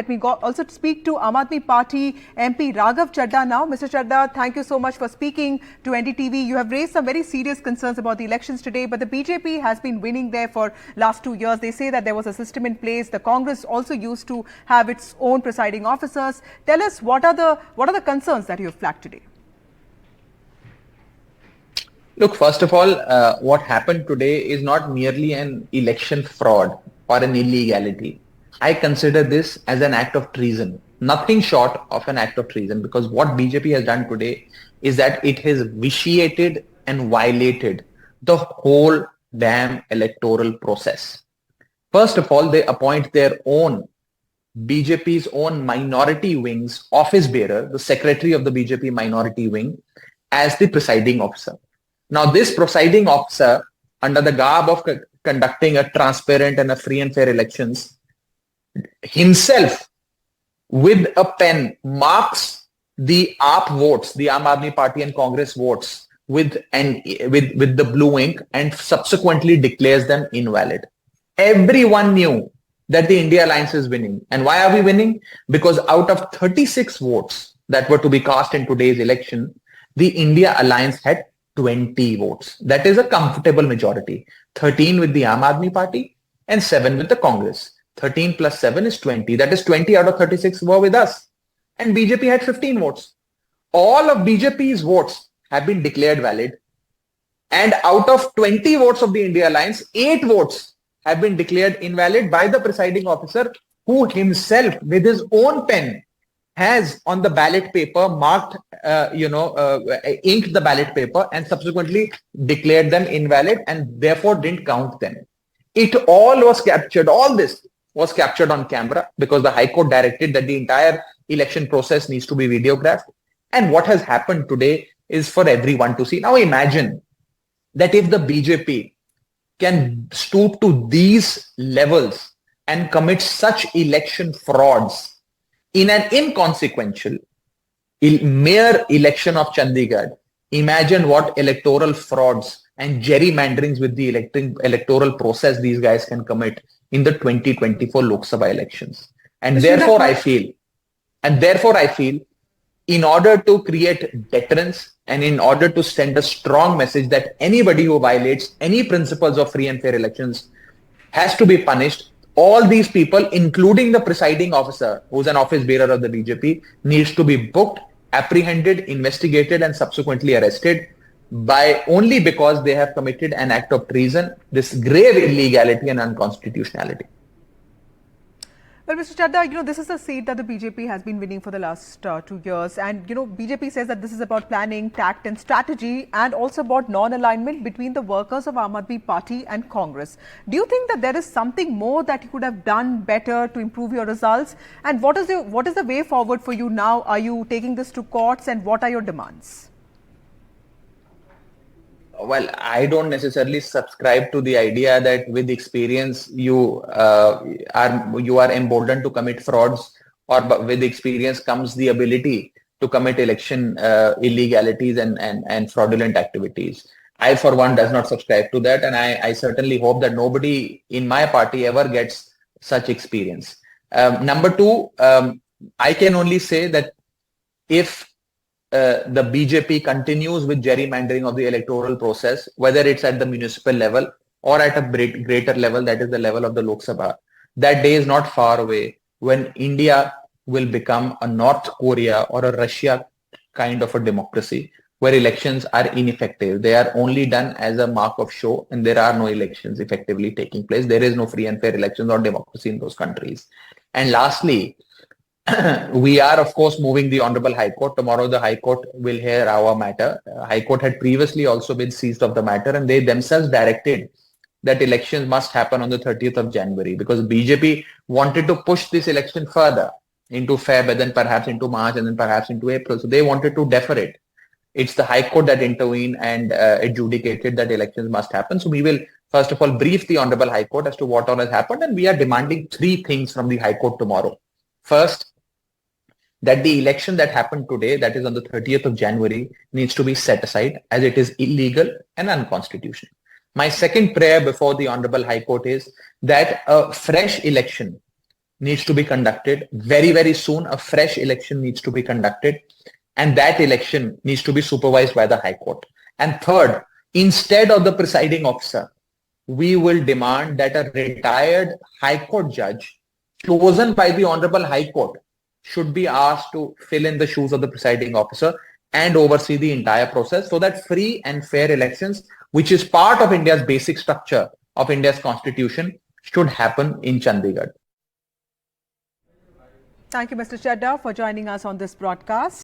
Let me also speak to Aam Aadmi Party MP Raghav Chadha now. Mr. Chadha, thank you so much for speaking to NDTV. You have raised some very serious concerns about the elections today, but the BJP has been winning there for last 2 years. They say that there was a system in place. The Congress also used to have its own presiding officers. Tell us what are the concerns that you have flagged today? Look, first of all, what happened today is not merely an election fraud or an illegality. I consider this as an act of treason, nothing short of an act of treason, because what BJP has done today is that it has vitiated and violated the whole damn electoral process. First of all, they appoint their own BJP's own minority wing's office bearer, the secretary of the BJP minority wing, as the presiding officer. Now, this presiding officer, under the garb of conducting a transparent and a free and fair elections, himself, with a pen, marks the AAP votes, the Aam Aadmi Party and Congress votes, with the blue ink, and subsequently declares them invalid. Everyone knew that the India Alliance is winning. And why are we winning? Because out of 36 votes that were to be cast in today's election, the India Alliance had 20 votes. That is a comfortable majority. 13 with the Aam Aadmi Party and 7 with the Congress. 13 plus 7 is 20. That is 20 out of 36 were with us. And BJP had 15 votes. All of BJP's votes have been declared valid. And out of 20 votes of the India Alliance, 8 votes have been declared invalid by the presiding officer, who himself, with his own pen, has on the ballot paper marked, inked the ballot paper and subsequently declared them invalid and therefore didn't count them. It all was captured, all this was captured on camera, because the High Court directed that the entire election process needs to be videographed. And what has happened today is for everyone to see. Now imagine that if the BJP can stoop to these levels and commit such election frauds in an inconsequential mere election of Chandigarh, imagine what electoral frauds and gerrymanderings with the electoral process these guys can commit in the 2024 Lok Sabha elections. And therefore I feel, in order to create deterrence and in order to send a strong message that anybody who violates any principles of free and fair elections has to be punished, all these people, including the presiding officer, who's an office bearer of the BJP, needs to be booked, apprehended, investigated, and subsequently arrested only because they have committed an act of treason, this grave illegality and unconstitutionality. Well, Mr. Chadha, this is a seat that the BJP has been winning for the last 2 years. And, BJP says that this is about planning, tact and strategy, and also about non-alignment between the workers of Aam Aadmi Party and Congress. Do you think that there is something more that you could have done better to improve your results? And what is the way forward for you now? Are you taking this to courts, and what are your demands? Well, I don't necessarily subscribe to the idea that with experience you are emboldened to commit frauds, or with experience comes the ability to commit election illegalities and fraudulent activities. I, for one, does not subscribe to that, and I certainly hope that nobody in my party ever gets such experience. Number two, I can only say that if the BJP continues with gerrymandering of the electoral process, whether it's at the municipal level or at a greater level, that is the level of the Lok Sabha, that day is not far away when India will become a North Korea or a Russia kind of a democracy, where elections are ineffective. They are only done as a mark of show, and there are no elections effectively taking place. There is no free and fair elections or democracy in those countries. And lastly, we are, of course, moving the Honorable High Court. Tomorrow, the High Court will hear our matter. High Court had previously also been seized of the matter, and they themselves directed that elections must happen on the 30th of January, because BJP wanted to push this election further into Feb, and then perhaps into March, and then perhaps into April. So they wanted to defer it. It's the High Court that intervened and adjudicated that elections must happen. So we will, first of all, brief the Honorable High Court as to what all has happened, and we are demanding 3 things from the High Court tomorrow. First, that the election that happened today, that is on the 30th of January, needs to be set aside as it is illegal and unconstitutional. My second prayer before the Honorable High Court is that a fresh election needs to be conducted very, very soon. A fresh election needs to be conducted, and that election needs to be supervised by the High Court. And third, instead of the presiding officer, we will demand that a retired High Court judge chosen by the Honorable High Court should be asked to fill in the shoes of the presiding officer and oversee the entire process, so that free and fair elections, which is part of India's basic structure of India's constitution, should happen in Chandigarh. Thank you, Mr. Chadha, for joining us on this broadcast.